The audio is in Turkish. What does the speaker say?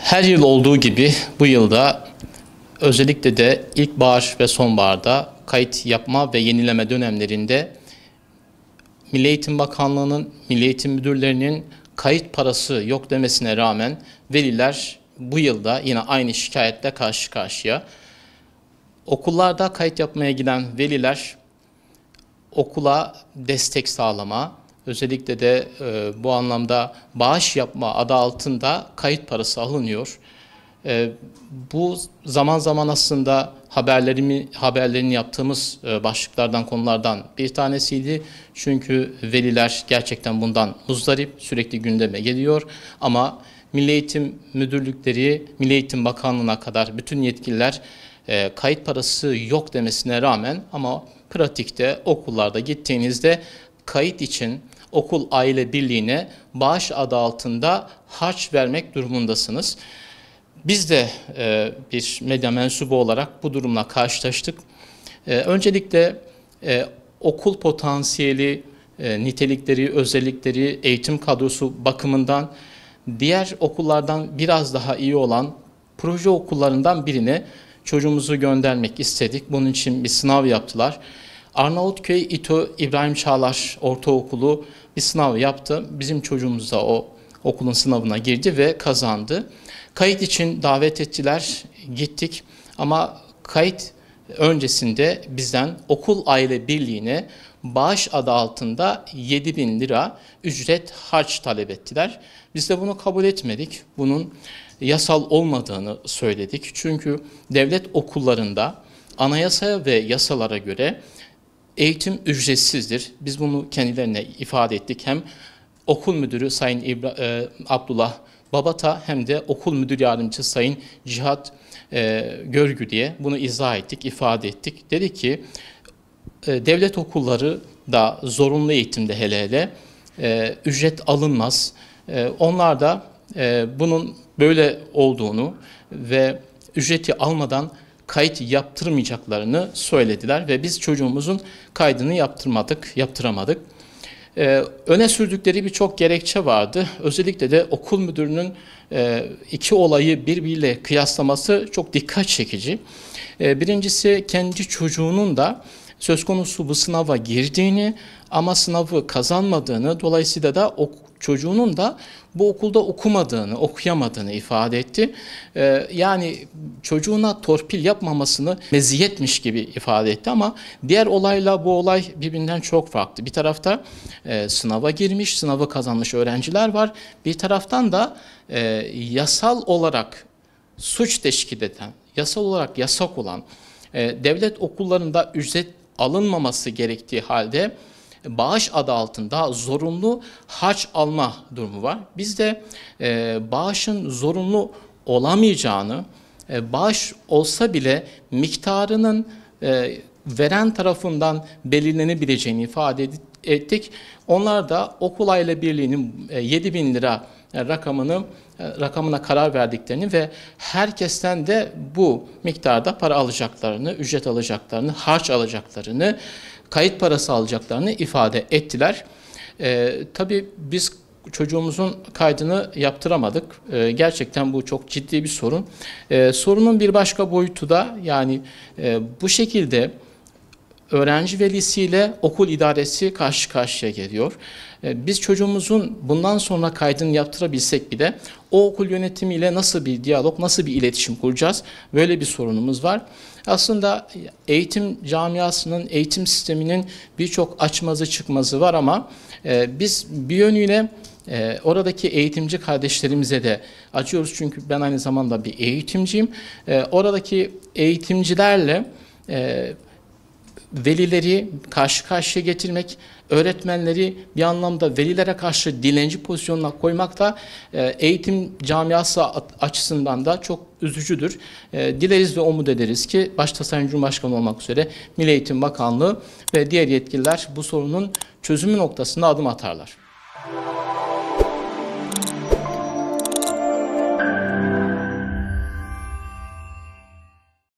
Her yıl olduğu gibi bu yılda özellikle de ilkbahar ve sonbaharda kayıt yapma ve yenileme dönemlerinde Milli Eğitim Bakanlığı'nın, Milli Eğitim Müdürlerinin kayıt parası yok demesine rağmen veliler bu yılda yine aynı şikayetle karşı karşıya. Okullarda kayıt yapmaya giden veliler okula destek sağlama, özellikle de bu anlamda bağış yapma adı altında kayıt parası alınıyor. Bu zaman zaman aslında haberlerini yaptığımız başlıklardan, konulardan bir tanesiydi. Çünkü veliler gerçekten bundan muzdarip, sürekli gündeme geliyor. Ama Milli Eğitim Müdürlükleri, Milli Eğitim Bakanlığı'na kadar bütün yetkililer kayıt parası yok demesine rağmen ama pratikte okullarda gittiğinizde kayıt için okul aile birliğine bağış adı altında harç vermek durumundasınız. Biz de bir medya mensubu olarak bu durumla karşılaştık. Öncelikle okul potansiyeli, nitelikleri, özellikleri, eğitim kadrosu bakımından diğer okullardan biraz daha iyi olan proje okullarından birine çocuğumuzu göndermek istedik. Bunun için bir sınav yaptılar. Arnavutköy İTÜ İbrahim Çağlar Ortaokulu bir sınav yaptı. Bizim çocuğumuz da o okulun sınavına girdi ve kazandı. Kayıt için davet ettiler, gittik ama kayıt öncesinde bizden okul aile birliğine bağış adı altında 7.000 lira ücret harç talep ettiler. Biz de bunu kabul etmedik. Bunun yasal olmadığını söyledik. Çünkü devlet okullarında anayasaya ve yasalara göre eğitim ücretsizdir. Biz bunu kendilerine ifade ettik. Hem okul müdürü Sayın Abdullah Babata hem de okul müdür yardımcısı Sayın Cihat Görgü diye bunu izah ettik, ifade ettik. Dedi ki devlet okulları da zorunlu eğitimde hele ücret alınmaz. Onlar da bunun böyle olduğunu ve ücreti almadan kayıt yaptırmayacaklarını söylediler ve biz çocuğumuzun kaydını yaptıramadık. Öne sürdükleri birçok gerekçe vardı. Özellikle de okul müdürünün iki olayı birbiriyle kıyaslaması çok dikkat çekici. Birincisi kendi çocuğunun da söz konusu bu sınava girdiğini ama sınavı kazanmadığını, dolayısıyla da çocuğunun da bu okulda okuyamadığını ifade etti. Yani çocuğuna torpil yapmamasını meziyetmiş gibi ifade etti ama diğer olayla bu olay birbirinden çok farklı. Bir tarafta sınava girmiş, sınavı kazanmış öğrenciler var. Bir taraftan da yasal olarak suç teşkil eden, yasal olarak yasak olan devlet okullarında ücret alınmaması gerektiği halde bağış adı altında zorunlu harç alma durumu var. Biz de bağışın zorunlu olamayacağını, bağış olsa bile miktarının veren tarafından belirlenebileceğini ifade ettik. Onlar da okul aile birliğinin 7.000 lira rakamına karar verdiklerini ve herkesten de bu miktarda para alacaklarını, ücret alacaklarını, harç alacaklarını, kayıt parası alacaklarını ifade ettiler. Tabii biz çocuğumuzun kaydını yaptıramadık. Gerçekten bu çok ciddi bir sorun. Sorunun bir başka boyutu da yani bu şekilde öğrenci velisiyle okul idaresi karşı karşıya geliyor. Biz çocuğumuzun bundan sonra kaydını yaptırabilsek bile o okul yönetimiyle nasıl bir diyalog, nasıl bir iletişim kuracağız? Böyle bir sorunumuz var. Aslında eğitim camiasının, eğitim sisteminin birçok açmazı çıkmazı var ama biz bir yönüyle oradaki eğitimci kardeşlerimize de acıyoruz. Çünkü ben aynı zamanda bir eğitimciyim. Oradaki eğitimcilerle velileri karşı karşıya getirmek, öğretmenleri bir anlamda velilere karşı dilenci pozisyonuna koymak da eğitim camiası açısından da çok üzücüdür. Dileriz ve umut ederiz ki başta Sayın Cumhurbaşkanı olmak üzere Milli Eğitim Bakanlığı ve diğer yetkililer bu sorunun çözümü noktasında adım atarlar.